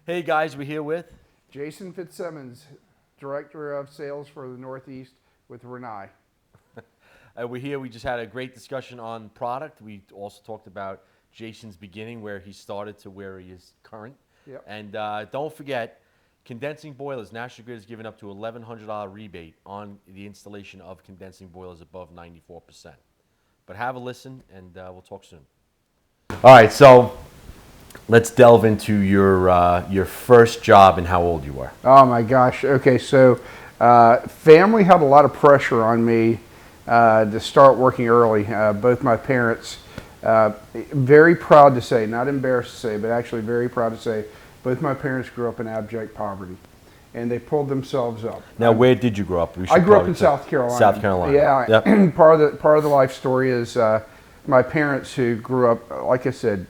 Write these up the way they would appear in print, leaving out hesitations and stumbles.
Hey guys, we're here with. Jason Fitzsimmons, Director of Sales for the Northeast with Rinnai. We're here. We just had a great discussion on product. We also talked about Jason's beginning, where he started to where he is current. Yep. And don't forget, condensing boilers. National Grid is giving up to $1,100 rebate on the installation of condensing boilers above 94%. But have a listen, and we'll talk soon. All right, so let's delve into your first job and how old you were. Oh my gosh. Okay, so family had a lot of pressure on me to start working early. Both my parents, very proud to say, not embarrassed to say, but actually very proud to say, both my parents grew up in abject poverty, and they pulled themselves up. Now, where did you grow up? I grew up in South Carolina. South Carolina. Yeah. Yep. part of the life story is my parents, who grew up, like I said,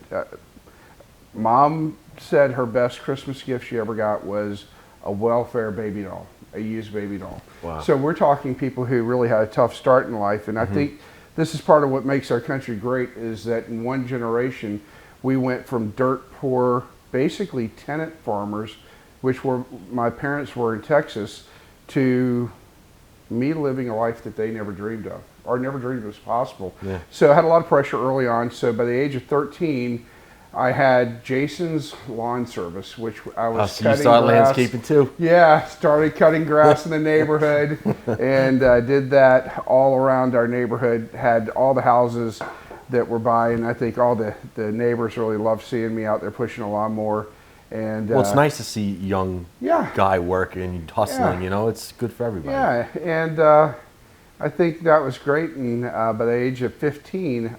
Mom said her best Christmas gift she ever got was a welfare baby doll, a used baby doll. Wow. So we're talking people who really had a tough start in life, and I think this is part of what makes our country great, is that in one generation we went from dirt poor, basically tenant farmers, which were my parents were in Texas, to me living a life that they never dreamed of, or never dreamed was possible. Yeah. So I had a lot of pressure early on. So by the age of 13, I had Jason's Lawn Service, which I was So cutting you started grass. landscaping too? Yeah, started cutting grass in the neighborhood, and did that all around our neighborhood. Had all the houses that were by, and I think all the neighbors really loved seeing me out there pushing a lawnmower. And Well, it's nice to see a young yeah, guy working and hustling. Yeah. You know, it's good for everybody. yeah, and I think that was great. And by the age of 15,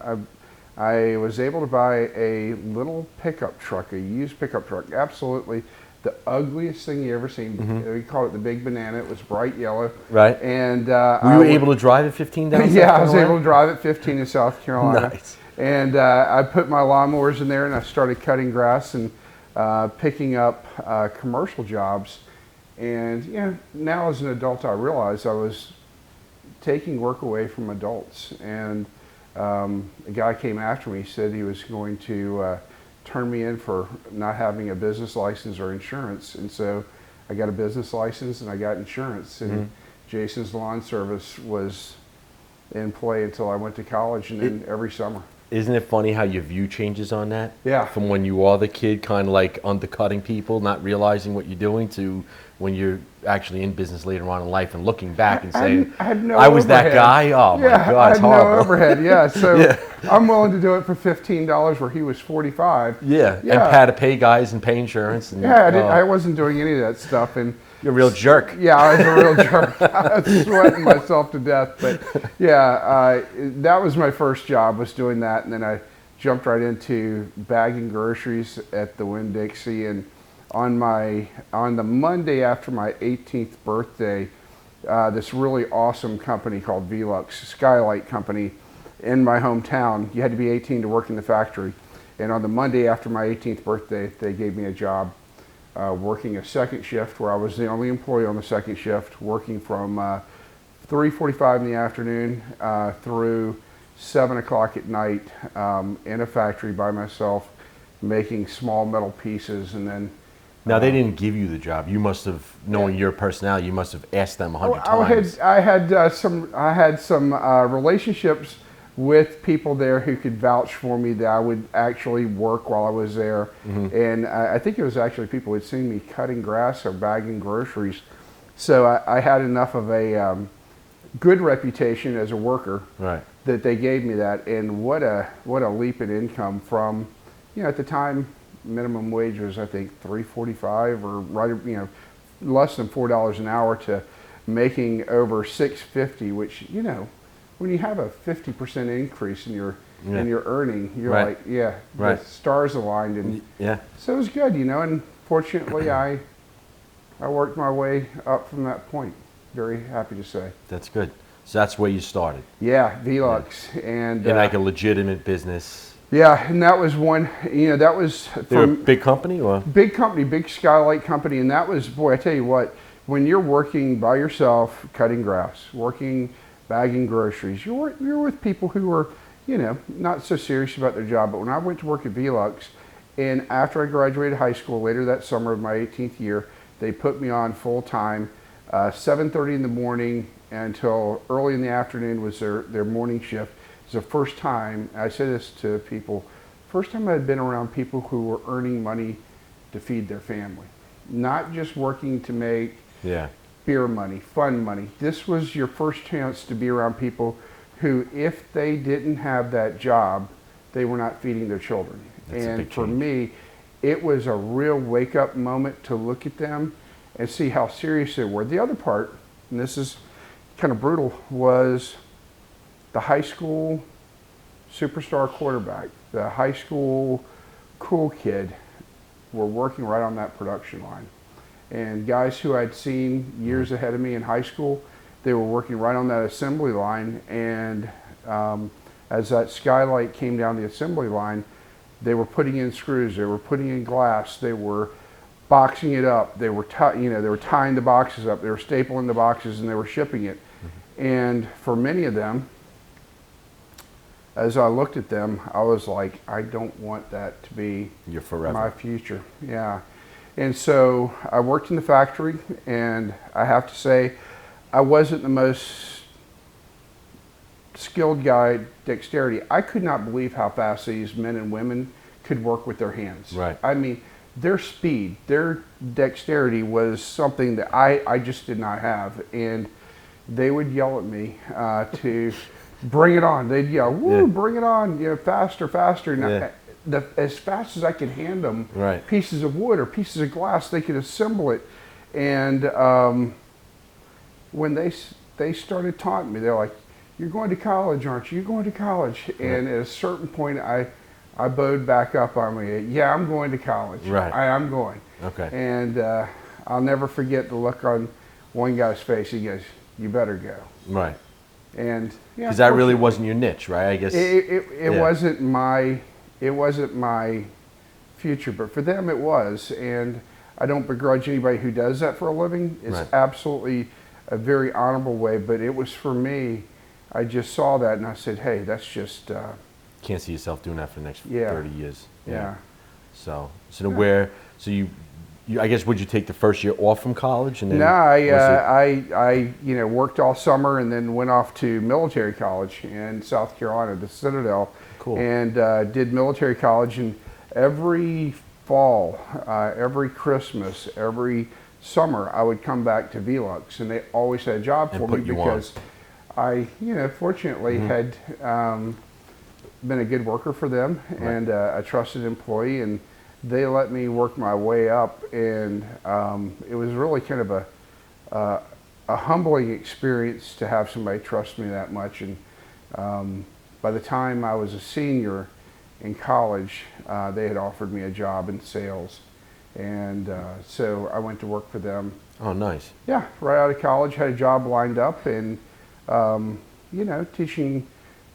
I was able to buy a little pickup truck, a used pickup truck. Absolutely the ugliest thing you ever seen. We call it the Big Banana. It was bright yellow. Right. And Were you able to drive at 15 down South yeah, I was Carolina? able to drive at 15 in South Carolina. Nice. And I put my lawnmowers in there, and I started cutting grass and picking up commercial jobs. And yeah, now as an adult, I realized I was taking work away from adults. And a guy came after me, said he was going to turn me in for not having a business license or insurance. And so I got a business license and I got insurance. And Jason's Lawn Service was in play until I went to college, and then every summer. Isn't it funny how your view changes on that? Yeah. From when you are the kid, kind of like undercutting people, not realizing what you're doing, to when you're actually in business later on in life and looking back and saying, I had no I was that overhead. guy? Oh my Yeah, God, I it's had horrible. no overhead. Yeah, so Yeah. I'm willing to do it for $15 where he was 45. Yeah, and had to pay guys and pay insurance. And, Yeah, I wasn't doing any of that stuff, and you're a real jerk. yeah, I was a real jerk. I was sweating myself to death. But yeah, that was my first job, was doing that, and then I jumped right into bagging groceries at the Winn-Dixie. And on the Monday after my 18th birthday, this really awesome company called Velux, Skylight Company, in my hometown. You had to be 18 to work in the factory. And on the Monday after my 18th birthday, they gave me a job working a second shift, where I was the only employee on the second shift, working from 3:45 in the afternoon through 7 o'clock at night in a factory by myself, making small metal pieces. And then Now, they didn't give you the job. You must have, knowing your personality, you must have asked them 100 times. I had some relationships with people there who could vouch for me that I would actually work while I was there. And I think it was actually people who had seen me cutting grass or bagging groceries. So I had enough of a good reputation as a worker, Right. that they gave me that. And what a leap in income from, at the time, minimum wage was, I think, $3.45, or less than $4 an hour, to making over $6.50, which, when you have a 50% increase in your earning, you're Right. like, yeah, Right. the stars aligned. And Yeah. so it was good, and fortunately I worked my way up from that point. Very happy to say. That's good. So that's where you started. Yeah, Velux. And In like a legitimate business. yeah, and that was one, that was They're a from big company, or? big company, big Skylight Company. And that was, boy, I tell you what, when you're working by yourself, cutting grass, bagging groceries, you're with people who are, not so serious about their job. But when I went to work at Velux, And after I graduated high school, later that summer of my 18th year, they put me on full time, 7:30 in the morning until early in the afternoon was their morning shift. It was the first time, I say this to people, first time I'd been around people who were earning money to feed their family. Not just working to make Yeah. beer money, fun money. This was your first chance to be around people who, if they didn't have that job, they were not feeding their children. That's a And big for change. me, it was a real wake-up moment to look at them and see how serious they were. The other part, and this is kind of brutal, was the high school superstar quarterback, the high school cool kid were working right on that production line. And guys who I'd seen years ahead of me in high school, they were working right on that assembly line. And as that skylight came down the assembly line, they were putting in screws, they were putting in glass, they were boxing it up, they were they were tying the boxes up, they were stapling the boxes, and they were shipping it. And for many of them, as I looked at them, I was like, I don't want that to be You're forever. my future. Yeah. And so I worked in the factory, and I have to say, I wasn't the most skilled guy, dexterity. I could not believe how fast these men and women could work with their hands. Right. I mean, their speed, their dexterity was something that I just did not have. And they would yell at me to bring it on. They'd yell, "Woo, Yeah. bring it on, faster, faster." And Yeah. as fast as I could hand them Right. pieces of wood or pieces of glass, they could assemble it. And when they started taunting me, they're like, "You're going to college, aren't you? You're going to college." And at a certain point, I bowed back up on me. "Yeah, I'm going to college. Right. I'm going." Okay. And I'll never forget the look on one guy's face. He goes, "You better go." Right. And yeah, Because that really fortunately, wasn't your niche, right? I guess. it Yeah. wasn't my future, but for them it was. And I don't begrudge anybody who does that for a living. It's Right. absolutely a very honorable way, but it was for me. I just saw that and I said, "Hey, that's just Can't see yourself doing that for the next Yeah. 30 years. yeah." So you I guess, would you take the first year off from college and then? No, was it- I worked all summer and then went off to military college in South Carolina, the Citadel, Cool. and did military college. And every fall, every Christmas, every summer, I would come back to Velux, and they always had a job And for me put you on. because I, fortunately had been a good worker for them and a trusted employee, and they let me work my way up, and it was really kind of a humbling experience to have somebody trust me that much. And by the time I was a senior in college, they had offered me a job in sales, and so I went to work for them. Oh, nice. Yeah, right out of college, had a job lined up, and teaching.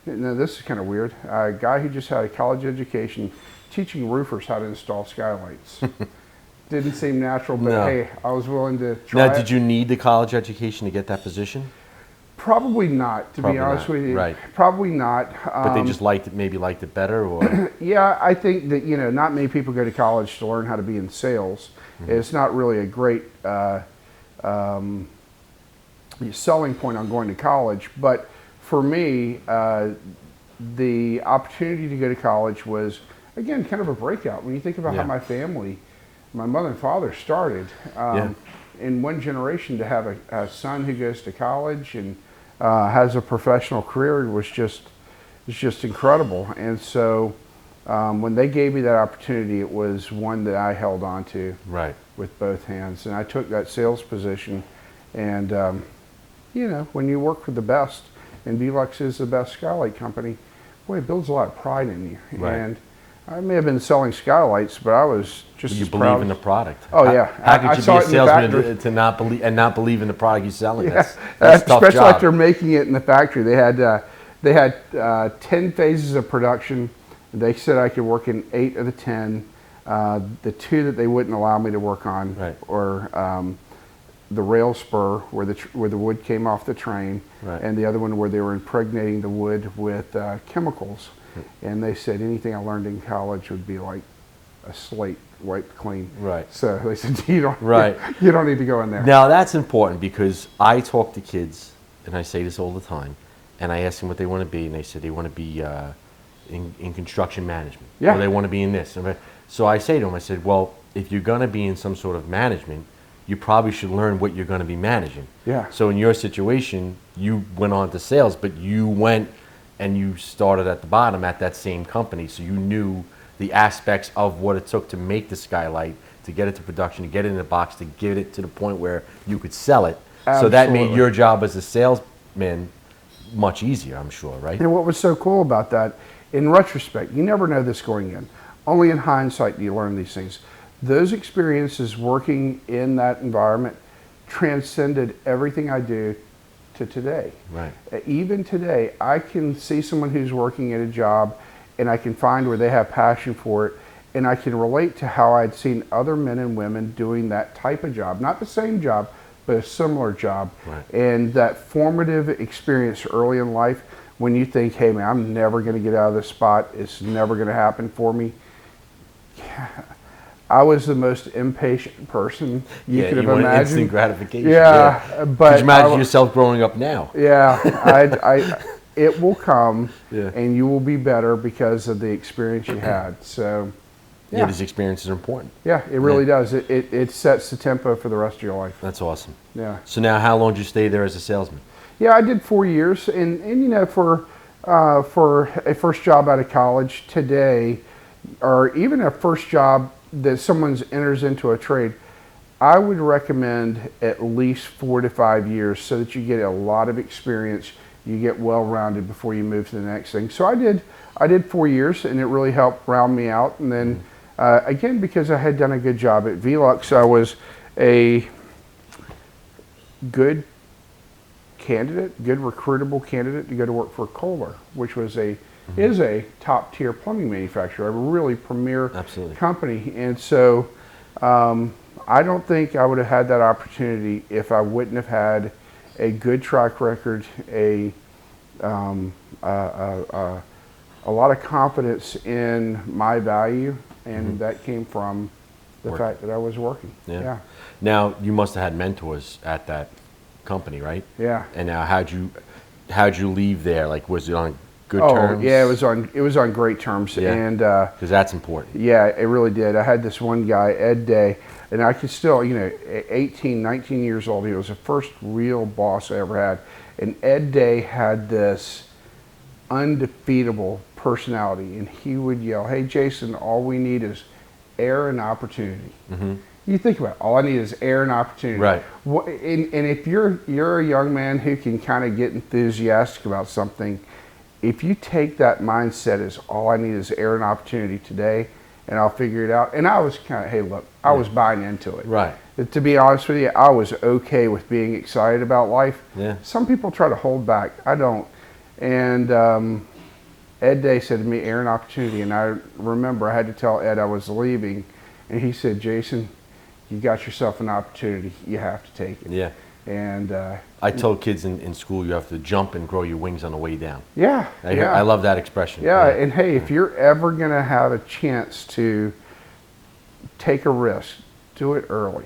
Now, this is kind of weird. A guy who just had a college education teaching roofers how to install skylights. Didn't seem natural, but No. hey, I was willing to try Now, it. did you need the college education to get that position? Probably not, to Probably be honest not, with you. right. Probably not. But they just maybe liked it better, or? Yeah, I think that, not many people go to college to learn how to be in sales. It's not really a great selling point on going to college. But for me, the opportunity to go to college was, again, kind of a breakout. When you think about Yeah. how my family, my mother and father started, Yeah. in one generation, to have a son who goes to college and has a professional career was just incredible. And so when they gave me that opportunity, it was one that I held on to Right. with both hands. And I took that sales position. And, when you work for the best, and Velux is the best skylight company, boy, it builds a lot of pride in you. Right. And I may have been selling skylights, but I was just You as believe proud. in the product. Oh, yeah. How could I you saw be it a in the salesman factory. to not believe in the product you're selling? Yeah, That's a tough especially job. after making it in the factory. They had 10 phases of production. They said I could work in 8 of the 10. The 2 that they wouldn't allow me to work on Right. were the rail spur, where the wood came off the train, Right. and the other one where they were impregnating the wood with chemicals. And they said anything I learned in college would be like a slate wiped clean. Right. So they said, you don't, Right. you don't need to go in there. Now that's important because I talk to kids, and I say this all the time, and I ask them what they want to be, and they said they want to be in construction management, Yeah. or they want to be in this. So I say to them, I said, well, if you're going to be in some sort of management, you probably should learn what you're going to be managing. Yeah. So in your situation, you went on to sales, but you went and you started at the bottom at that same company, so you knew the aspects of what it took to make the skylight, to get it to production, to get it in a box, to get it to the point where you could sell it. So that made Absolutely. your job as a salesman much easier, I'm sure, right? And what was so cool about that, in retrospect, you never know this going in. Only in hindsight do you learn these things. Those experiences working in that environment transcended everything I do to today. Right. Even today, I can see someone who's working at a job and I can find where they have passion for it, and I can relate to how I'd seen other men and women doing that type of job. Not the same job, but a similar job. Right. And that formative experience early in life when you think, hey man, I'm never going to get out of this spot, it's never going to happen for me. I was the most impatient person you could have want imagined. instant gratification. Yeah, but could you imagine yourself growing up now? Yeah, it will come, Yeah. and you will be better because of the experience you had. So, Yeah, these experiences are important. yeah, it really does. It sets the tempo for the rest of your life. That's awesome. Yeah. So now, how long did you stay there as a salesman? Yeah, I did 4 years, and you know, for a first job out of college today, or even a first job that someone enters into a trade, I would recommend at least 4 to 5 years so that you get a lot of experience, you get well-rounded before you move to the next thing. So I did 4 years, and it really helped round me out. And then again, because I had done a good job at Velux, I was a good candidate, good recruitable candidate to go to work for Kohler, which was is a top tier plumbing manufacturer, a really premier Absolutely. company. And so I don't think I would have had that opportunity if I wouldn't have had a good track record, a lot of confidence in my value, and that came from the fact that I was working. Yeah. Now, you must have had mentors at that company, right? Yeah. And now, how'd you leave there? Like, was it on good Oh, terms? yeah, it was on great terms. Yeah. And Because that's important. yeah, it really did. I had this one guy, Ed Day, and I could still, you know, 18, 19 years old, he was the first real boss I ever had. And Ed Day had this undefeatable personality, and he would yell, "Hey Jason, all we need is air and opportunity." You think about it, all I need is air and opportunity. Right. And if you're a young man who can kind of get enthusiastic about something, if you take that mindset as all I need is air and opportunity today, and I'll figure it out. And I was kind of, hey, look, I was buying into it. Right. To be honest with you, I was okay with being excited about life. Yeah. Some people try to hold back. I don't. And Ed Day said to me, air and opportunity. And I remember I had to tell Ed I was leaving. And he said, Jason, you got yourself an opportunity. You have to take it. Yeah. And I told kids in school you have to jump and grow your wings on the way down. yeah. I love that expression. Yeah, and hey, if you're ever going to have a chance to take a risk, do it early.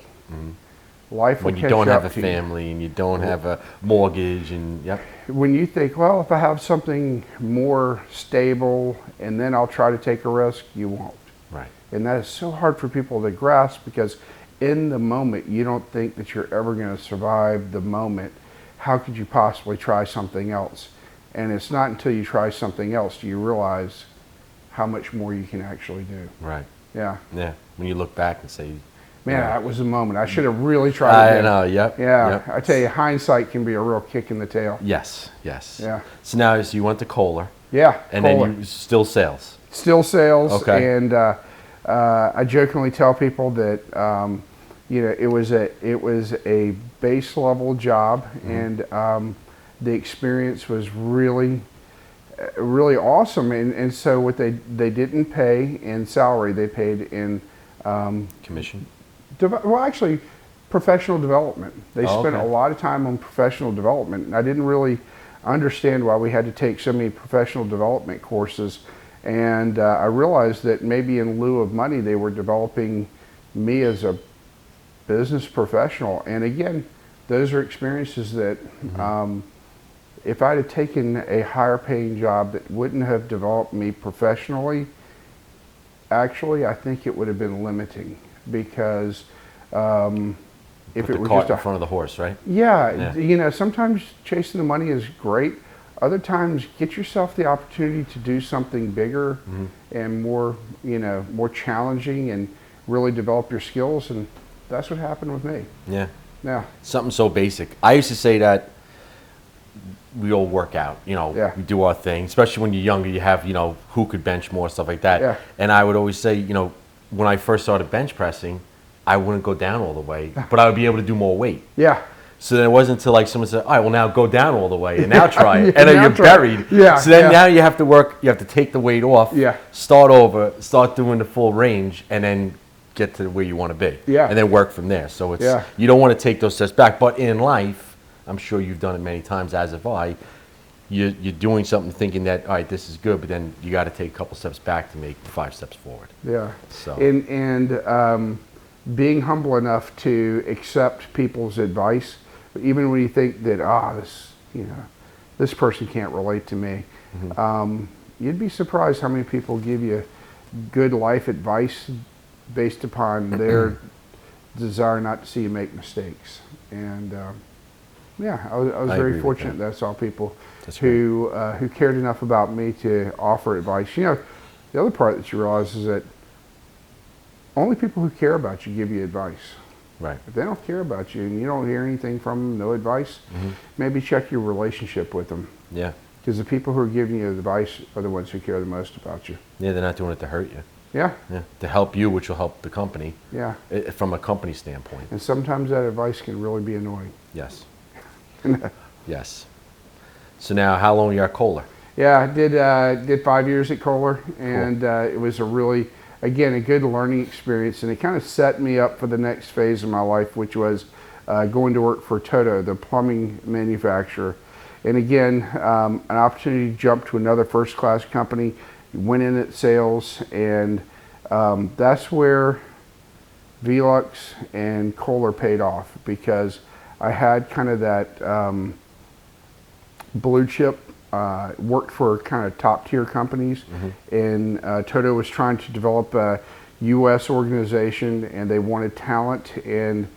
Life will When you catch don't have a up to you. family and you don't have a mortgage and yep. When you think, well, if I have something more stable and then I'll try to take a risk, you won't. Right. And that is so hard for people to grasp because in the moment, you don't think that you're ever going to survive the moment. How could you possibly try something else? And it's not until you try something else do you realize how much more you can actually do. Right. Yeah. Yeah. When you look back and say, Man, that was a moment. I should have really tried I again. know, yep. Yeah. Yep. I tell you, hindsight can be a real kick in the tail. Yes, yes. Yeah. So now so you went to Kohler. Yeah. And Kohler. then you still sales. Still sales. Okay. And I jokingly tell people that you know, it was a base level job, and the experience was really awesome. And so what they didn't pay in salary, they paid in Commission. well, actually, professional development. They spent okay. a lot of time on professional development, and I didn't really understand why we had to take so many professional development courses. And I realized that maybe in lieu of money, they were developing me as a business professional. And again, those are experiences that if I'd have taken a higher paying job that wouldn't have developed me professionally, actually, I think it would have been limiting because if Put it the was cart just in a, front of the horse, right? yeah, Yeah. sometimes chasing the money is great. Other times, get yourself the opportunity to do something bigger and more, more challenging, and really develop your skills. And that's what happened with me. Yeah. Yeah, Something so basic. I used to say that we all work out, Yeah. we do our thing, especially when you're younger, you have, who could bench more, stuff like that. Yeah. And I would always say, when I first started bench pressing, I wouldn't go down all the way, but I would be able to do more weight. yeah, So then it wasn't until like someone said, all right, well now go down all the way and now try it. Yeah, And then now you're try it. buried. Yeah, So then yeah. now you have to work, you have to take the weight off, Yeah. start over, start doing the full range, and then get to where you want to be. Yeah. And then work from there. So it's, Yeah. you don't want to take those steps back. But in life, I'm sure you've done it many times, as have I, you're doing something thinking that, all right, this is good, but then you got to take a couple steps back to make 5 steps forward. yeah. So. And being humble enough to accept people's advice, even when you think that this person can't relate to me. You'd be surprised how many people give you good life advice based upon their desire not to see you make mistakes. And yeah, I was I agree very with fortunate that. that I saw people That's who cared enough about me to offer advice. The other part that you realize is that only people who care about you give you advice. Right. If they don't care about you and you don't hear anything from them, no advice, maybe check your relationship with them. Yeah. Because the people who are giving you advice are the ones who care the most about you. Yeah, they're not doing it to hurt you. Yeah, Yeah. To help you, which will help the company, yeah. from a company standpoint. And sometimes that advice can really be annoying. Yes. Yes. So now, how long are you at Kohler? Yeah, I did 5 years at Kohler, and it was a really, again, a good learning experience, and it kind of set me up for the next phase of my life, which was going to work for Toto, the plumbing manufacturer. And again, an opportunity to jump to another first-class company, went in at sales, and that's where Velux and Kohler paid off, because I had kind of that blue chip, worked for kind of top tier companies, and Toto was trying to develop a U.S. organization, and they wanted talent, and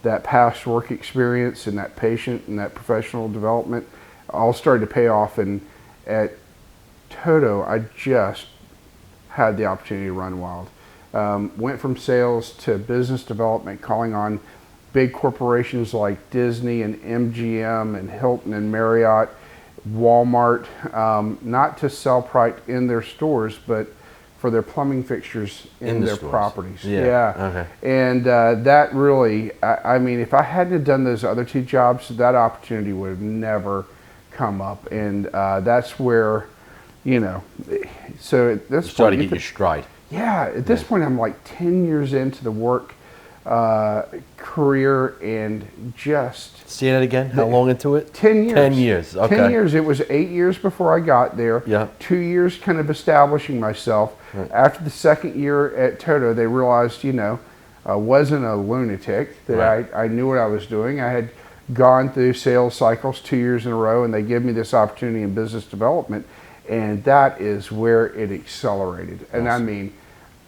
that past work experience and that patient and that professional development all started to pay off. And at Toto, I just had the opportunity to run wild. Went from sales to business development, calling on big corporations like Disney and MGM and Hilton and Marriott, Walmart, not to sell product in their stores, but for their plumbing fixtures in the their stores. properties. Yeah. Okay. And that really, I mean, if I hadn't have done those other two jobs, that opportunity would have never come up. And that's where, so at this You started point, to get your stride. yeah, at this point, I'm like 10 years into the work career, and just Say that again? How long into it? 10 years. 10 years, okay. 10 years. It was 8 years before I got there. Yeah. 2 years kind of establishing myself. Right. After the second year at Toto, they realized, I wasn't a lunatic, that Right. I knew what I was doing. I had gone through sales cycles 2 years in a row, and they gave me this opportunity in business development, and that is where it accelerated. And I Awesome. mean,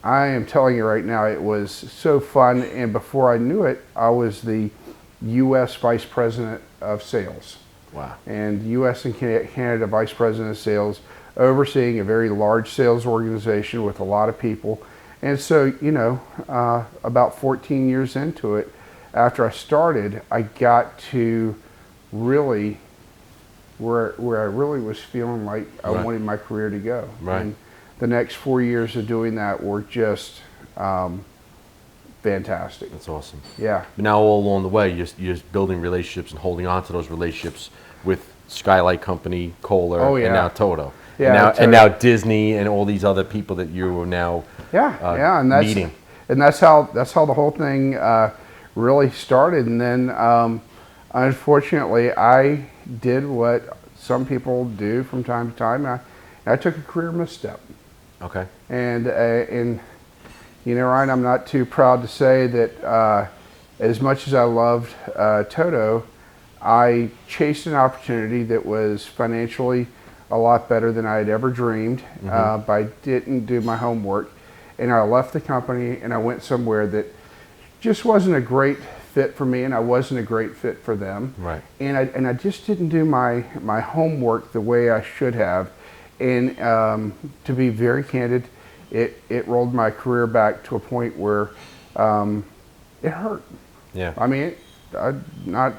I am telling you right now, it was so fun, and before I knew it, I was the U.S. Vice President of Sales. Wow. And U.S. and Canada Vice President of Sales, overseeing a very large sales organization with a lot of people. And so, about 14 years into it, after I started, I got to really where I really was feeling like I Right. wanted my career to go. Right. And the next 4 years of doing that were just fantastic. That's awesome. Yeah. But now all along the way, you're just building relationships and holding on to those relationships with Skylight Company, Kohler, Oh, yeah. and now Toto. Yeah, And now Disney and all these other people that you are now Yeah, and that's meeting. and that's how the whole thing really started. And then, unfortunately, I did what some people do from time to time. I took a career misstep, Okay. And you know, Ryan, I'm not too proud to say that as much as I loved Toto, I chased an opportunity that was financially a lot better than I had ever dreamed, but I didn't do my homework. And I left the company and I went somewhere that just wasn't a great fit for me, and I wasn't a great fit for them. Right. And I just didn't do my homework the way I should have. And to be very candid, it rolled my career back to a point where it hurt. Yeah. I mean, I'm not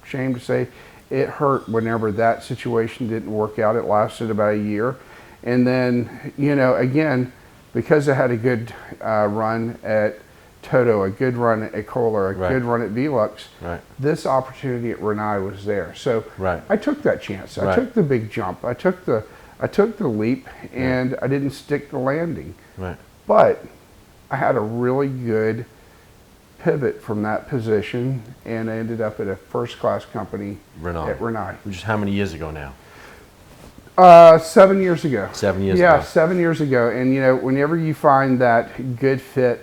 ashamed to say it hurt whenever that situation didn't work out. It lasted about a year. And then, you know, again, because I had a good run at Toto, a good run at Kohler, a good run at Velux, this opportunity at Rinnai was there. So I took that chance. I took the big jump. I took the leap, and I didn't stick the landing. Right. But I had a really good pivot from that position, and I ended up at a first-class company at Rinnai. Which is how many years ago now? 7 years ago. 7 years ago. Yeah, 7 years ago. And you know, whenever you find that good fit,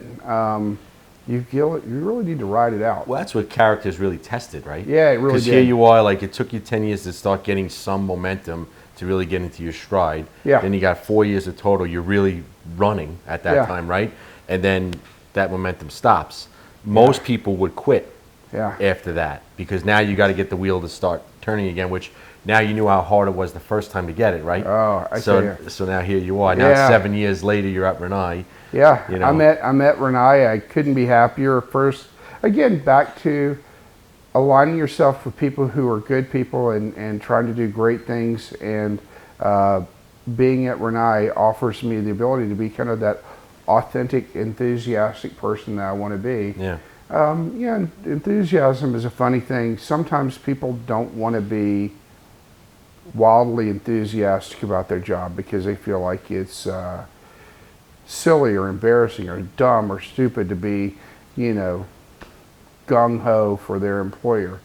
you really need to ride it out. Well, that's what character is really tested, right? Yeah, it really did. Because here you are, like it took you 10 years to start getting some momentum to really get into your stride. Yeah. Then you got 4 years of total. You're really running at that time, right? And then that momentum stops. Most people would quit after that because now you got to get the wheel to start turning again, which now you knew how hard it was the first time to get it, right? Oh, I tell you. So now here you are. Now 7 years later, you're at Rinnai. Yeah, you know. I'm at Rinnai. I couldn't be happier. First, again, back to aligning yourself with people who are good people and trying to do great things. And being at Rinnai offers me the ability to be kind of that authentic, enthusiastic person that I want to be. Yeah. Yeah, enthusiasm is a funny thing. Sometimes people don't want to be wildly enthusiastic about their job because they feel like it's silly or embarrassing or dumb or stupid to be, you know, gung-ho for their employer.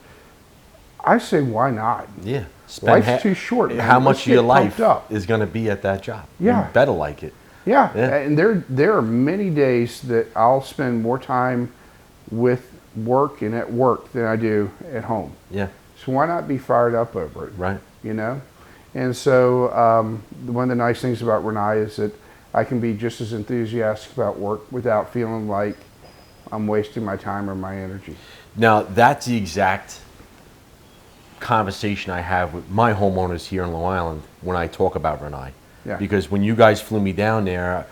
I say, why not? Yeah. Life's too short, man. How much of your life up. is going to be at that job? Yeah. You better like it. Yeah. And there are many days that I'll spend more time with work and at work than I do at home. Yeah. So why not be fired up over it? Right. You know? And so one of the nice things about Rinnai is that I can be just as enthusiastic about work without feeling like I'm wasting my time or my energy. Now, that's the exact conversation I have with my homeowners here in Long Island when I talk about Rinnai. Yeah. Because when you guys flew me down there,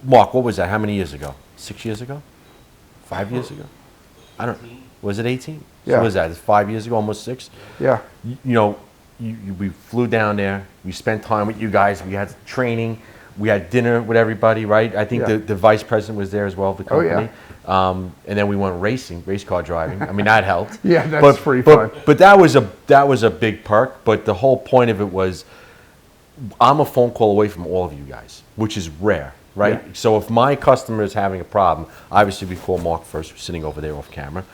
Mark, what was that? How many years ago? 6 years ago? 5 years ago? I don't. Was it 18? Yeah. So what was that? It's 5 years ago, almost 6. Yeah. You know, we flew down there. We spent time with you guys. We had training. We had dinner with everybody, right? I think the vice president was there as well of the company. Oh, yeah. And then we went racing, race car driving. I mean, that helped. Yeah, that's pretty fun. But that was a big perk. But the whole point of it was, I'm a phone call away from all of you guys, which is rare, right? Yeah. So if my customer is having a problem, obviously we call Mark first, sitting over there off camera.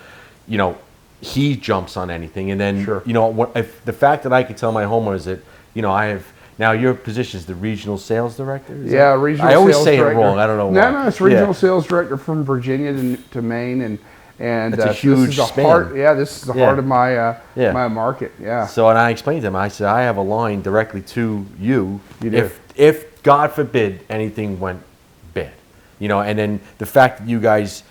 You know, he jumps on anything, and then you know, if the fact that I could tell my homeowners that, you know, I have. Now, your position is the regional sales director? Regional sales director. I always say it wrong. I don't know why. No, it's regional sales director from Virginia to Maine, and that's a huge span. This is the heart of my my market. Yeah. So, and I explained to him, I said, I have a line directly to you. You do. If God forbid anything went bad, you know, and then the fact that you guys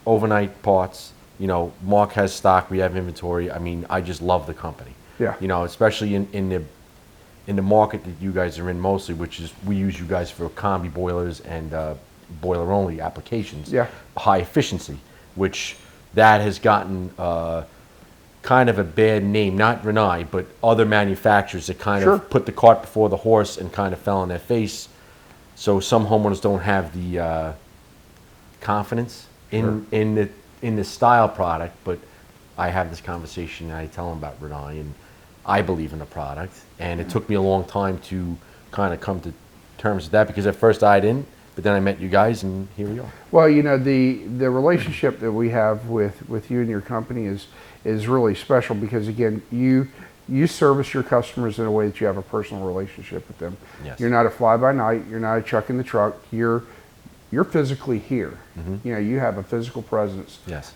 overnight parts, you know, Mark has stock, we have inventory. I mean, I just love the company. Yeah. You know, especially in the market that you guys are in mostly, which is we use you guys for combi boilers and boiler only applications. Yeah. High efficiency, which that has gotten kind of a bad name, not Rinnai, but other manufacturers that kind of put the cart before the horse and kind of fell on their face. So some homeowners don't have the confidence in the style product, but I have this conversation and I tell them about Rinnai, and I believe in the product, and it took me a long time to kind of come to terms with that because at first I didn't, but then I met you guys, and here we are. Well, you know, the relationship that we have with you and your company is really special because, again, you you service your customers in a way that you have a personal relationship with them. Yes. You're not a fly-by-night. You're not a chuck in the truck. You're physically here. You know, you have a physical presence. Yes.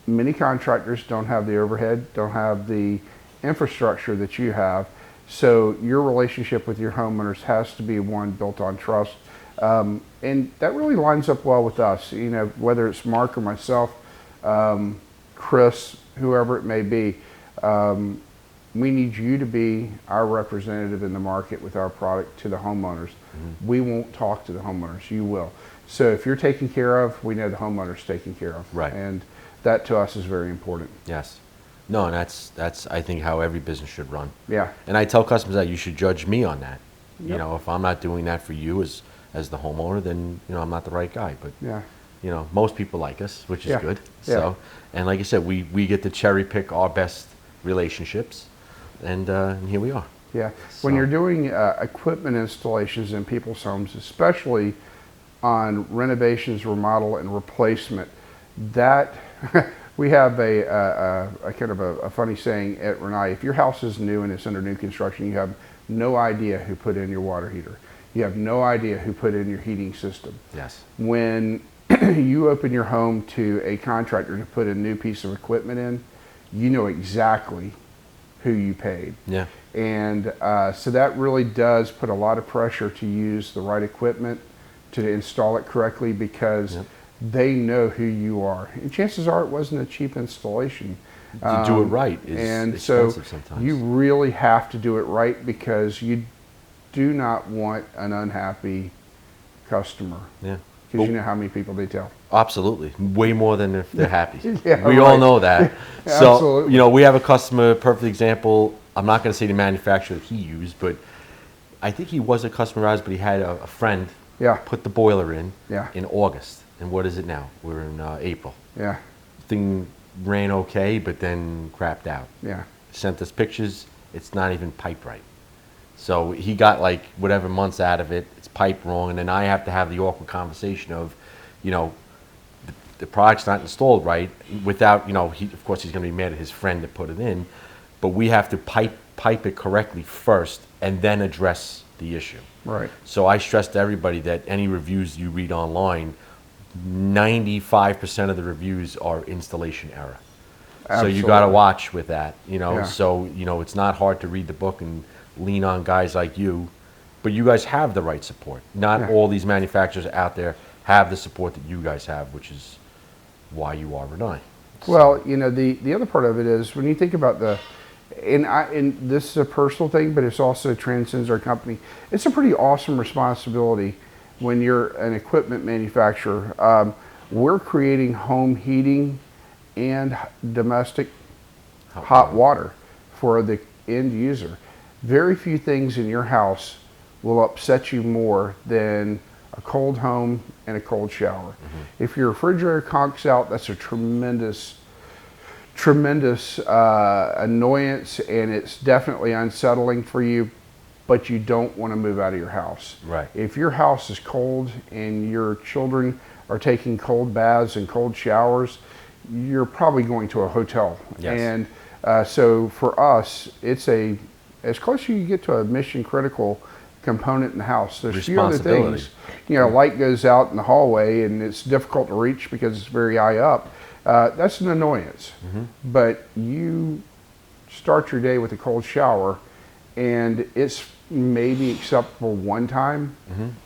Many contractors don't have the overhead, don't have the infrastructure that you have. So your relationship with your homeowners has to be one built on trust. And that really lines up well with us, you know, whether it's Mark or myself, Chris, whoever it may be. We need you to be our representative in the market with our product to the homeowners. We won't talk to the homeowners, you will. So if you're taken care of, we know the homeowner's taken care of. Right. And that to us is very important. Yes. No, and that's I think how every business should run. Yeah. And I tell customers that you should judge me on that. You Yep. know, if I'm not doing that for you as the homeowner, then you know I'm not the right guy. But Yeah. you know, most people like us, which is Yeah. good. Yeah. So, and like I said, we get to cherry pick our best relationships, and here we are. Yeah. When So- you're doing equipment installations in people's homes, especially on renovations, remodel, and replacement, that we have a kind of a funny saying at Rinnai: if your house is new and it's under new construction, you have no idea who put in your water heater. You have no idea who put in your heating system. Yes. When you open your home to a contractor to put a new piece of equipment in, you know exactly who you paid. Yeah. And so that really does put a lot of pressure to use the right equipment to install it correctly, because Yep. they know who you are. And chances are it wasn't a cheap installation. To do it right is and so expensive sometimes. you really have to do it right, because you do not want an unhappy customer. Yeah. Because you know how many people they tell. Absolutely. Way more than if they're happy. Yeah, we all right. know that. So, Absolutely. you know, we have a customer, perfect example. I'm not going to say the manufacturer that he used, but I think he was a customer of ours, but he had a friend Yeah. put the boiler in Yeah. in August. And what is it now? We're in April. Yeah. Thing ran okay, but then crapped out. Yeah. Sent us pictures. It's not even piped right. So he got like whatever months out of it. It's piped wrong, and then I have to have the awkward conversation of, you know, the product's not installed right. Without, you know, of course he's going to be mad at his friend that put it in, but we have to pipe it correctly first, and then address the issue. Right. So I stress to everybody that any reviews you read online, 95% of the reviews are installation error. So you got to Absolutely. watch with that, you know. Yeah. So, you know, it's not hard to read the book and lean on guys like you, but you guys have the right support. Not Yeah. all these manufacturers out there have the support that you guys have, which is why you are Rinnai. Well, you know, the other part of it is when you think about and this is a personal thing, but it's also transcends our company. It's a pretty awesome responsibility when you're an equipment manufacturer. We're creating home heating and domestic hot water for the end user. Very few things in your house will upset you more than a cold home and a cold shower. If your refrigerator conks out, that's a tremendous annoyance, and it's definitely unsettling for you, but you don't want to move out of your house. Right. If your house is cold and your children are taking cold baths and cold showers, you're probably going to a hotel. Yes. And so for us, it's as close as you get to a mission critical component in the house. There's a few other Responsibility. things. You know, light goes out in the hallway and it's difficult to reach because it's very high up. That's an annoyance. But you start your day with a cold shower, and it's maybe acceptable one time,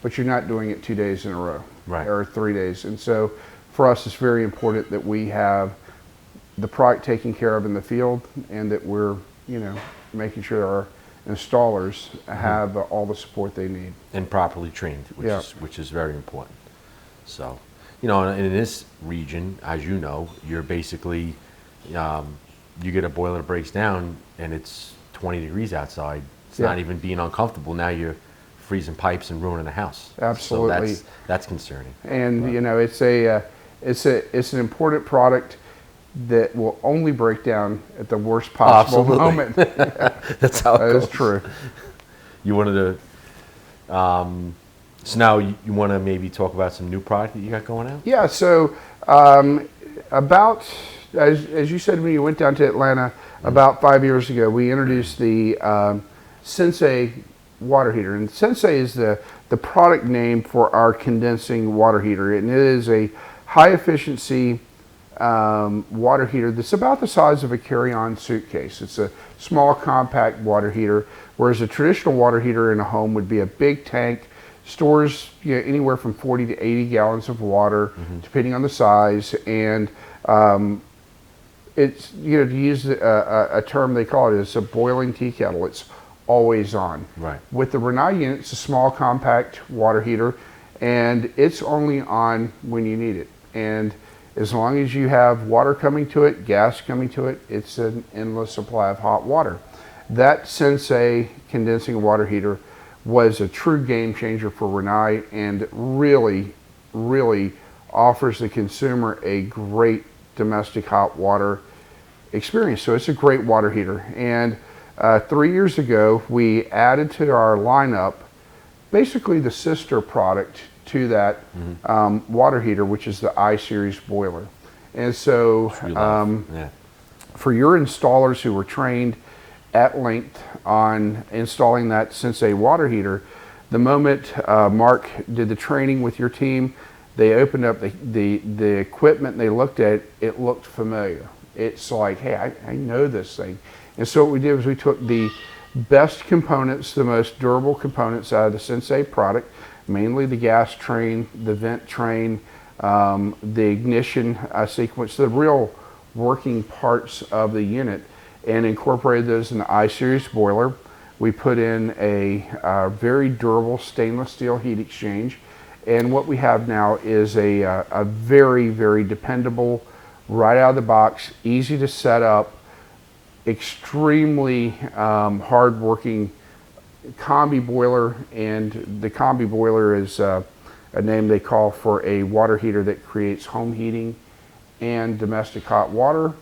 but you're not doing it 2 days in a row, Right. or 3 days. And so for us, it's very important that we have the product taken care of in the field, and that we're, you know, making sure our installers have all the support they need. And properly trained, Yeah. which is very important. So, you know, in this region, as you know, you're basically, you get a boiler that breaks down and it's 20 degrees outside. It's Yeah. not even being uncomfortable. Now you're freezing pipes and ruining the house. Absolutely. So that's concerning. And you know, it's an important product that will only break down at the worst possible Absolutely. moment. That's how it That goes. is true. You wanted to, so now you want to maybe talk about some new product that you got going out? Yeah. So about as you said when you went down to Atlanta about 5 years ago, we introduced the Sensei water heater, and Sensei is the product name for our condensing water heater, and it is a high efficiency water heater that's about the size of a carry-on suitcase. It's a small, compact water heater, whereas a traditional water heater in a home would be a big tank, stores anywhere from 40 to 80 gallons of water, depending on the size, and it's, to use a term they call it, it's a boiling tea kettle. It's always on. Right. With the Rinnai unit, it's a small, compact water heater, and it's only on when you need it. And as long as you have water coming to it, gas coming to it, it's an endless supply of hot water. That Sensei condensing water heater was a true game changer for Rinnai, and really, really offers the consumer a great domestic hot water experience. So it's a great water heater. And 3 years ago, we added to our lineup basically the sister product to that water heater, which is the I-Series boiler. And so for your installers who were trained at length on installing that Sensei water heater, the moment Mark did the training with your team, they opened up the equipment and they looked at it, it looked familiar. It's like, hey, I know this thing. And so what we did was we took the best components, the most durable components out of the Sensei product, mainly the gas train, the vent train, the ignition sequence, the real working parts of the unit, and incorporated those in the I-Series boiler. We put in a very durable stainless steel heat exchange, and what we have now is a very, very dependable, right out of the box, easy to set up, extremely hard-working combi boiler. And the combi boiler is a name they call for a water heater that creates home heating and domestic hot water.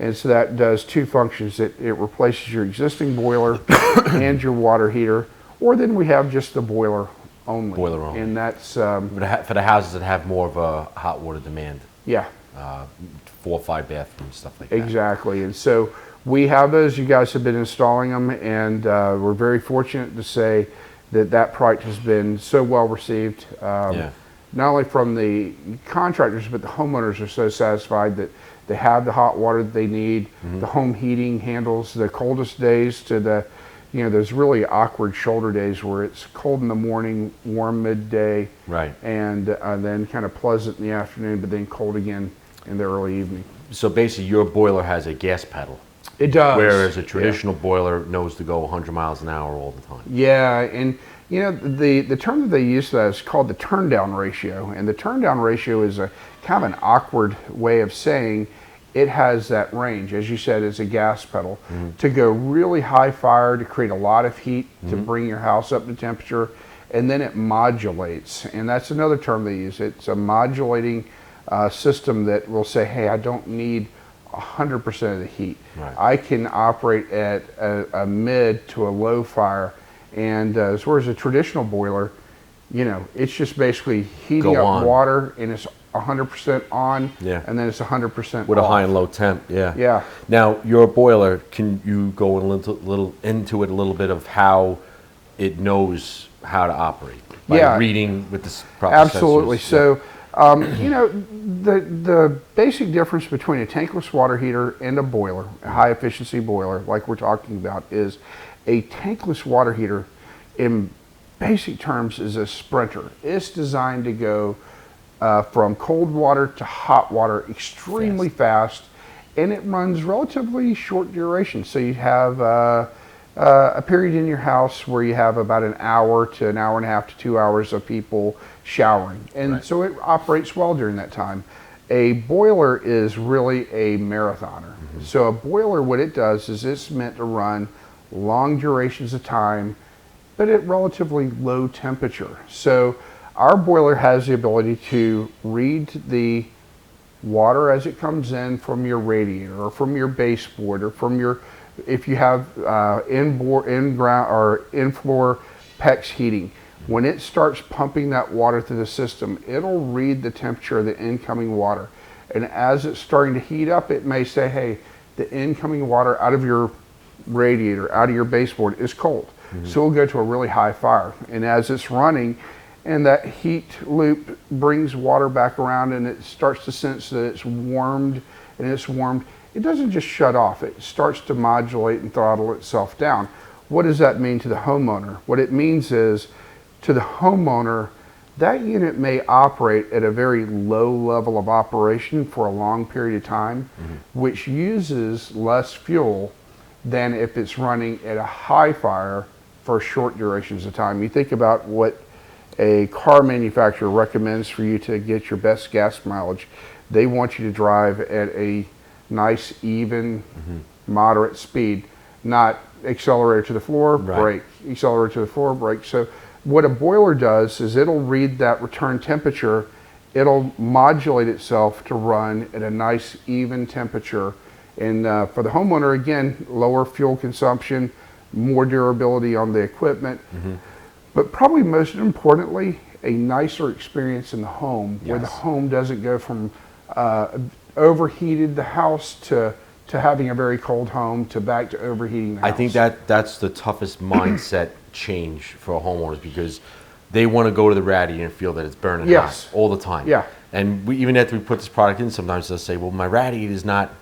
And so that does two functions. It replaces your existing boiler and your water heater, or then we have just the boiler only. Boiler only. And that's for the houses that have more of a hot water demand. yeah, 4 or 5 bathrooms, stuff like that. exactly. And so we have those. You guys have been installing them, and we're very fortunate to say that that product has been so well received. Not only from the contractors, but the homeowners are so satisfied that they have the hot water that they need. The home heating handles the coldest days to the, those really awkward shoulder days where it's cold in the morning, warm midday, Right. and then kind of pleasant in the afternoon, but then cold again in the early evening. So basically, your boiler has a gas pedal. It does. Whereas a traditional boiler knows to go 100 miles an hour all the time. Yeah, and the term that they use for that is called the turn down ratio, and the turn down ratio is a kind of an awkward way of saying it has that range, as you said, it's a gas pedal, to go really high fire to create a lot of heat to bring your house up to temperature, and then it modulates, and that's another term they use. It's a modulating system that will say, hey, I don't need 100% of the heat. Right. I can operate at a mid to a low fire, and whereas a traditional boiler, it's just basically heating up water, and it's 100% on, and then it's 100% with off. a high and low temp. Yeah. Now your boiler, can you go a little into it a little bit of how it knows how to operate by reading with the proper Absolutely. sensors? So. The basic difference between a tankless water heater and a boiler, a high efficiency boiler like we're talking about, is a tankless water heater in basic terms is a sprinter. It's designed to go from cold water to hot water extremely fast, and it runs relatively short duration. So you have a period in your house where you have about an hour to an hour and a half to 2 hours of people showering, and so it operates well during that time. A boiler is really a marathoner. So a boiler, what it does is it's meant to run long durations of time, but at relatively low temperature. So our boiler has the ability to read the water as it comes in from your radiator or from your baseboard or from your, if you have in-ground or in-floor PEX heating, when it starts pumping that water through the system, it'll read the temperature of the incoming water. And as it's starting to heat up, it may say, hey, the incoming water out of your radiator, out of your baseboard is cold. So it'll go to a really high fire. And as it's running, and that heat loop brings water back around and it starts to sense that it's warmed, it doesn't just shut off, it starts to modulate and throttle itself down. What does that mean to the homeowner? What it means is, to the homeowner, that unit may operate at a very low level of operation for a long period of time, which uses less fuel than if it's running at a high fire for short durations of time. You think about what a car manufacturer recommends for you to get your best gas mileage. They want you to drive at a nice, even, moderate speed, not accelerator to the floor, brake, accelerator to the floor, brake. So what a boiler does is it'll read that return temperature, it'll modulate itself to run at a nice, even temperature. And for the homeowner, again, lower fuel consumption, more durability on the equipment, but probably most importantly, a nicer experience in the home, where the home doesn't go from overheated the house to having a very cold home to back to overheating the house. I think that's the toughest mindset change for homeowners, because they want to go to the radiator and feel that it's burning hot all the time. Yeah. And even after we put this product in, sometimes they'll say, well, my radiator is not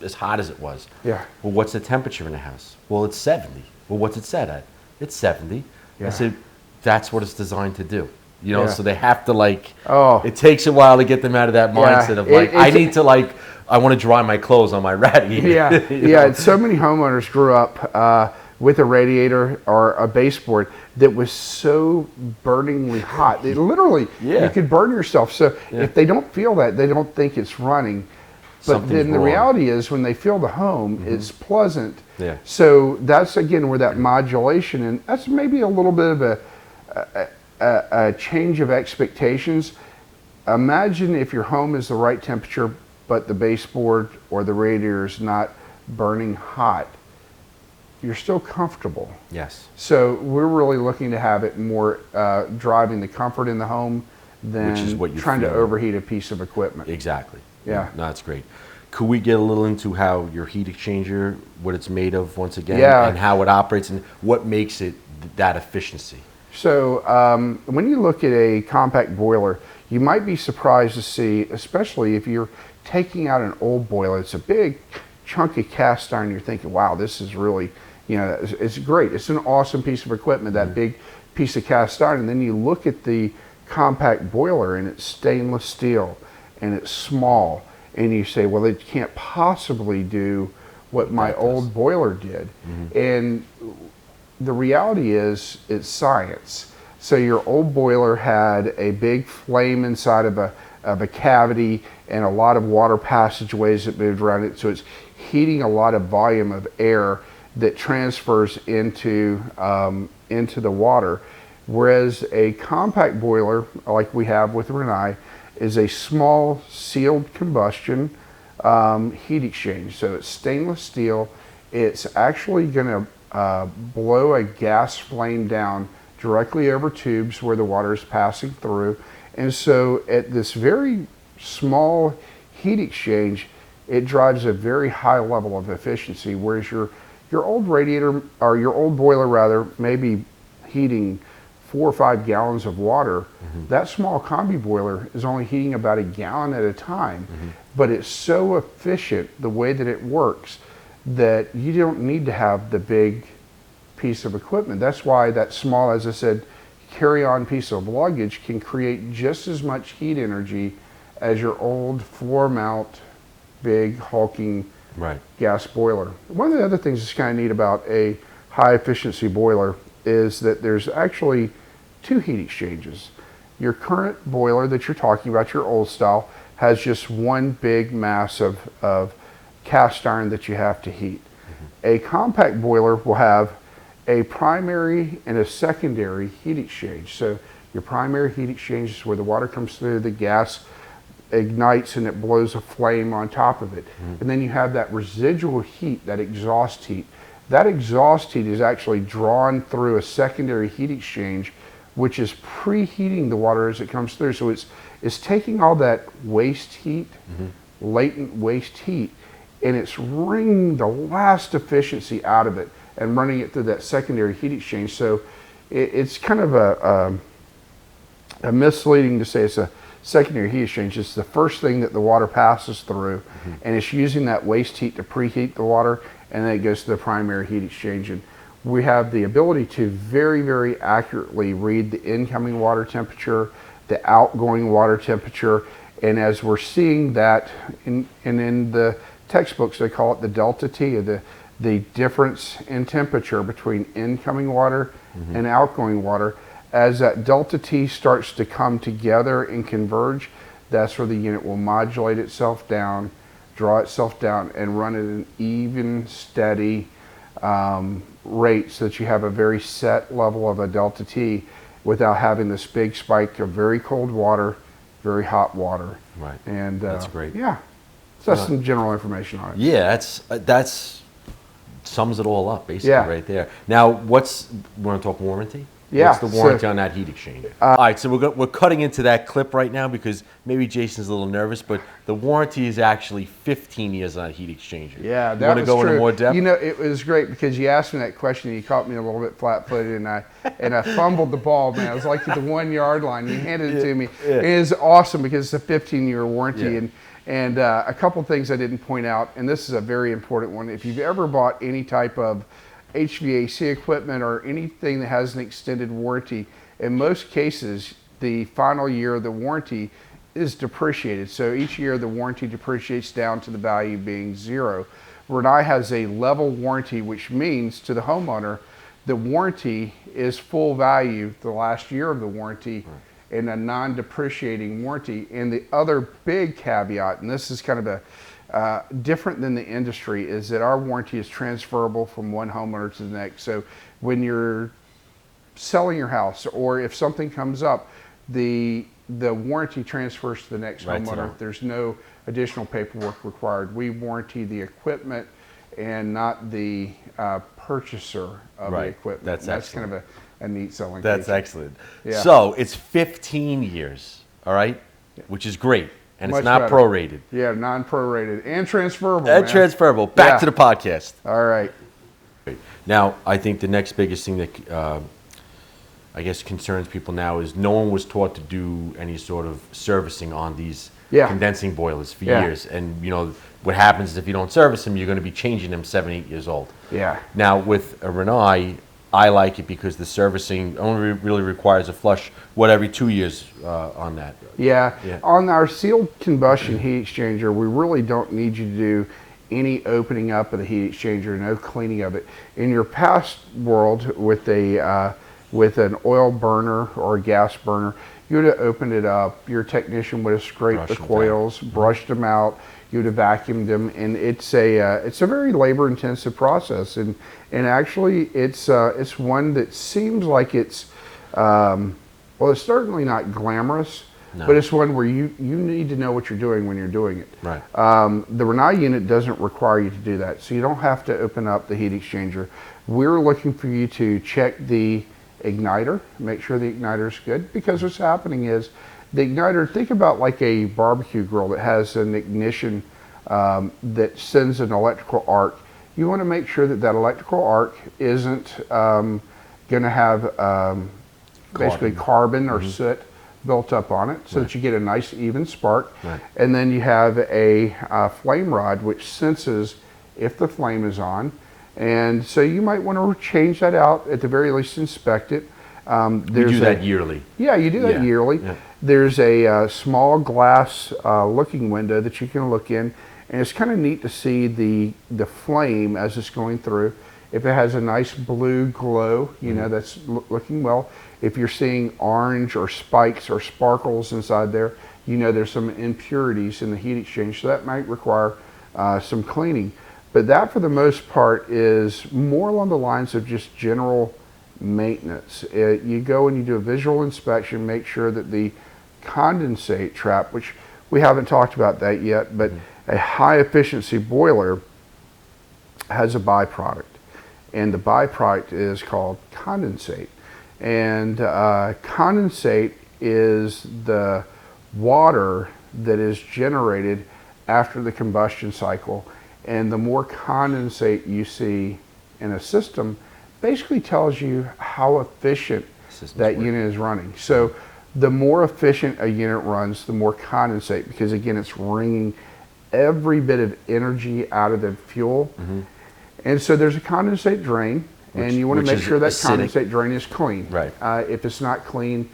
as hot as it was. Yeah. Well, what's the temperature in the house? Well, it's 70. Well, what's it set at? It's 70. Yeah. I said, that's what it's designed to do. You know, Yeah. so they have to Oh. it takes a while to get them out of that mindset of I need to I want to dry my clothes on my radiator. Yeah, You know? yeah. So many homeowners grew up with a radiator or a baseboard that was so burningly hot. It literally, you could burn yourself. So if they don't feel that, they don't think it's running. But Something's then the wrong. reality is, when they feel the home, it's pleasant. Yeah. So that's, again, where that modulation, and that's maybe a little bit of a change of expectations. Imagine if your home is the right temperature, but the baseboard or the radiator is not burning hot. You're still comfortable. Yes. So we're really looking to have it more driving the comfort in the home than Which is what you're trying to feeling. overheat a piece of equipment. Exactly. Yeah. No, that's great. Could we get a little into how your heat exchanger, what it's made of once again, Yeah. and how it operates, and what makes it that efficiency? So when you look at a compact boiler, you might be surprised to see, especially if you're taking out an old boiler, it's a big chunk of cast iron, you're thinking, wow, this is really, it's great. It's an awesome piece of equipment, that big piece of cast iron. And then you look at the compact boiler and it's stainless steel and it's small. And you say, well, it can't possibly do what my old boiler did. And the reality is, it's science. So your old boiler had a big flame inside of a cavity and a lot of water passageways that moved around it. So it's heating a lot of volume of air that transfers into the water. Whereas a compact boiler, like we have with Rinnai, is a small sealed combustion heat exchange. So it's stainless steel. It's actually going to blow a gas flame down directly over tubes where the water is passing through. And so at this very small heat exchange, it drives a very high level of efficiency, whereas your old radiator, or your old boiler rather, may be heating 4 or 5 gallons of water. That small combi boiler is only heating about a gallon at a time, but it's so efficient the way that it works that you don't need to have the big piece of equipment. That's why that small, as I said, carry-on piece of luggage can create just as much heat energy as your old floor mount, big hulking gas boiler. One of the other things that's kind of neat about a high efficiency boiler is that there's actually 2 heat exchanges. Your current boiler that you're talking about, your old style, has just one big mass of cast iron that you have to heat. A compact boiler will have a primary and a secondary heat exchange. So your primary heat exchange is where the water comes through, the gas ignites and it blows a flame on top of it. And then you have that residual heat, that exhaust heat. That exhaust heat is actually drawn through a secondary heat exchange, which is preheating the water as it comes through. So it's taking all that waste heat latent waste heat, and it's wringing the last efficiency out of it and running it through that secondary heat exchange. So it's kind of a misleading to say it's a secondary heat exchange. It's the first thing that the water passes through, and it's using that waste heat to preheat the water, and then it goes to the primary heat exchange. And we have the ability to very, very accurately read the incoming water temperature, the outgoing water temperature, and as we're seeing that in the textbooks, they call it the delta T, or the difference in temperature between incoming water and outgoing water. As that delta T starts to come together and converge, that's where the unit will modulate itself down, draw itself down, and run at an even, steady rate, so that you have a very set level of a delta T without having this big spike of very cold water, very hot water. Right. And that's great. Yeah. So that's some general information on it. Yeah, that's sums it all up basically right there. Now, we want to talk warranty? Yeah. What's the warranty on that heat exchanger? All right, so we're cutting into that clip right now because maybe Jason's a little nervous, but the warranty is actually 15 years on a heat exchanger. Yeah, you want to go into more depth? You know, it was great because you asked me that question and you caught me a little bit flat-footed, and I fumbled the ball, man. I was like at the 1 yard line. You handed it to me. Yeah. It is awesome because it's a 15-year warranty. Yeah. And a couple things I didn't point out, and this is a very important one. If you've ever bought any type of HVAC equipment or anything that has an extended warranty, in most cases, the final year of the warranty is depreciated. So each year the warranty depreciates down to the value being zero. Rinnai has a level warranty, which means to the homeowner, the warranty is full value the last year of the warranty, and a non-depreciating warranty. And the other big caveat, and this is kind of a different than the industry, is that our warranty is transferable from one homeowner to the next. So when you're selling your house, or if something comes up, the warranty transfers to the next homeowner. There's no additional paperwork required. We warranty the equipment and not the purchaser of the equipment. That's kind of a neat selling That's feature. excellent. Yeah. So it's 15 years, all right, which is great. And Much it's not better. prorated. Yeah, non-prorated and transferable. And man. transferable. Back to the podcast. All right. Now, I think the next biggest thing that I guess concerns people now is no one was taught to do any sort of servicing on these condensing boilers for years. And you know what happens is if you don't service them, you're going to be changing them 7, 8 years old. Yeah. Now with a Rinnai, I like it because the servicing only really requires a flush, every 2 years on that. Yeah. On our sealed combustion heat exchanger, we really don't need you to do any opening up of the heat exchanger, no cleaning of it. In your past world with an oil burner or a gas burner, you would have opened it up, your technician would have scraped the coils, brushed them out, you would have vacuumed them, and it's a very labor intensive process, and actually it's one that seems like it's it's certainly not glamorous, but it's one where you need to know what you're doing when you're doing it. Right. The Rinnai unit doesn't require you to do that, so you don't have to open up the heat exchanger. We're looking for you to check the igniter, make sure the igniter is good, because what's happening is the igniter, think about like a barbecue grill that has an ignition that sends an electrical arc. You want to make sure that that electrical arc isn't going to have basically carbon or soot built up on it, so that you get a nice even spark. And then you have a flame rod which senses if the flame is on. And so you might want to change that out, at the very least inspect it. You do that yearly. Yeah, you do that yearly. Yeah. There's a small glass looking window that you can look in, and it's kind of neat to see the flame as it's going through. If it has a nice blue glow, you know that's looking well. If you're seeing orange or spikes or sparkles inside there, you know there's some impurities in the heat exchange, so that might require some cleaning. But that, for the most part, is more along the lines of just general maintenance. You go and you do a visual inspection, make sure that the condensate trap, which we haven't talked about that yet, but a high efficiency boiler has a byproduct, and the byproduct is called condensate. And condensate is the water that is generated after the combustion cycle. And the more condensate you see in a system basically tells you how efficient System's that working. unit is running. So the more efficient a unit runs, the more condensate, because again, it's wringing every bit of energy out of the fuel. And so there's a condensate drain, and you want to which make is sure that acidic. condensate drain is clean. Right. If it's not clean,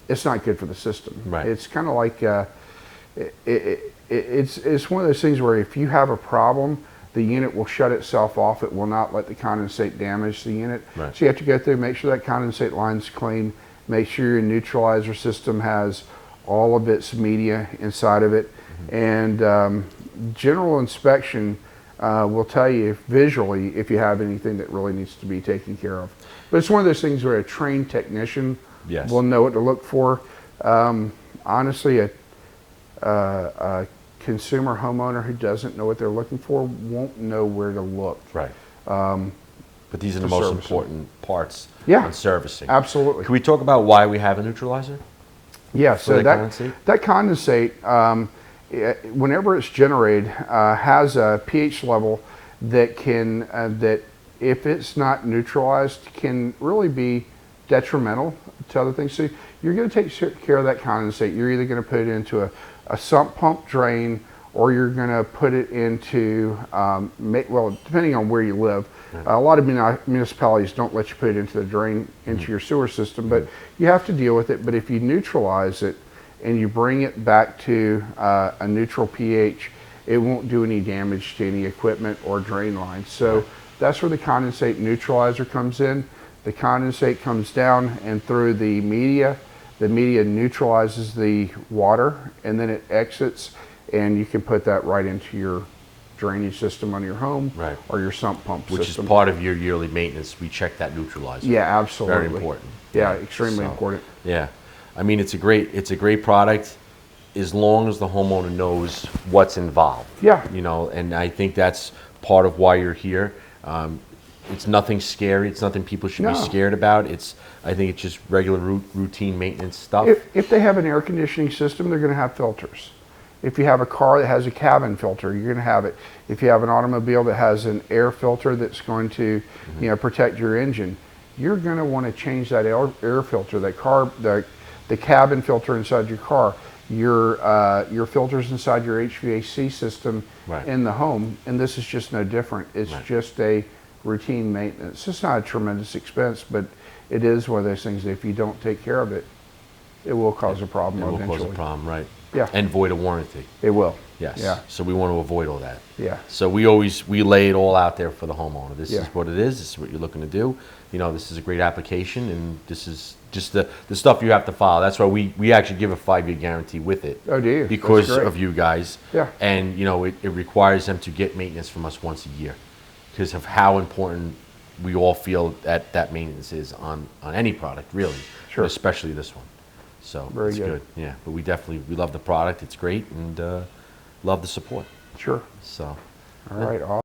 it's not good for the system. Right. It's kind of like it's one of those things where if you have a problem, the unit will shut itself off. It will not let the condensate damage the unit. Right. So you have to go through, make sure that condensate line's clean, make sure your neutralizer system has all of its media inside of it, and general inspection will tell you visually if you have anything that really needs to be taken care of. But it's one of those things where a trained technician Yes. will know what to look for. Honestly, a consumer homeowner who doesn't know what they're looking for won't know where to look. Right. But these are the for most servicing. important parts Yeah. on servicing. Absolutely. Can we talk about why we have a neutralizer? Yeah, so that that condensate, whenever it's generated, has a pH level that can, that if it's not neutralized, can really be detrimental to other things. So you're going to take care of that condensate. You're either going to put it into a sump pump drain, or you're going to put it into, well, depending on where you live. A lot of municipalities don't let you put it into the drain, into your sewer system, but you have to deal with it. But if you neutralize it and you bring it back to a neutral pH, it won't do any damage to any equipment or drain lines. So that's where the condensate neutralizer comes in. The condensate comes down and through the media neutralizes the water, and then it exits, and you can put that right into your drainage system on your home, Right. or your sump pump Which system. is part of your yearly maintenance. We check that neutralizer. Yeah, absolutely. Very important. Yeah, extremely So, important. Yeah. I mean, it's a great product as long as the homeowner knows what's involved. Yeah. You know, and I think that's part of why you're here. It's nothing scary. It's nothing people should be No. scared about. I think it's just regular routine maintenance stuff. If they have an air conditioning system, they're going to have filters. If you have a car that has a cabin filter, you're going to have it. If you have an automobile that has an air filter that's going to, protect your engine, you're going to want to change that air filter, the cabin filter inside your car, your filters inside your HVAC system Right. in the home, and this is just no different. It's Right. just a routine maintenance. It's not a tremendous expense, but it is one of those things that if you don't take care of it, it will cause a problem It will eventually. cause a problem, right? Yeah. And void a warranty. It will. Yes. Yeah. So we want to avoid all that. Yeah. So we lay it all out there for the homeowner. This is Yeah. what it is. This is what you're looking to do. This is a great application, and this is just the stuff you have to follow. That's why we actually give a 5-year guarantee with it. Oh, do you? That's Because great. of you guys. Yeah. And it requires them to get maintenance from us once a year, because of how important we all feel that maintenance is on any product, really. Sure. But especially this one. So Very it's good. Yeah. But we love the product. It's great, and love the support. Sure. So. All right. Awesome.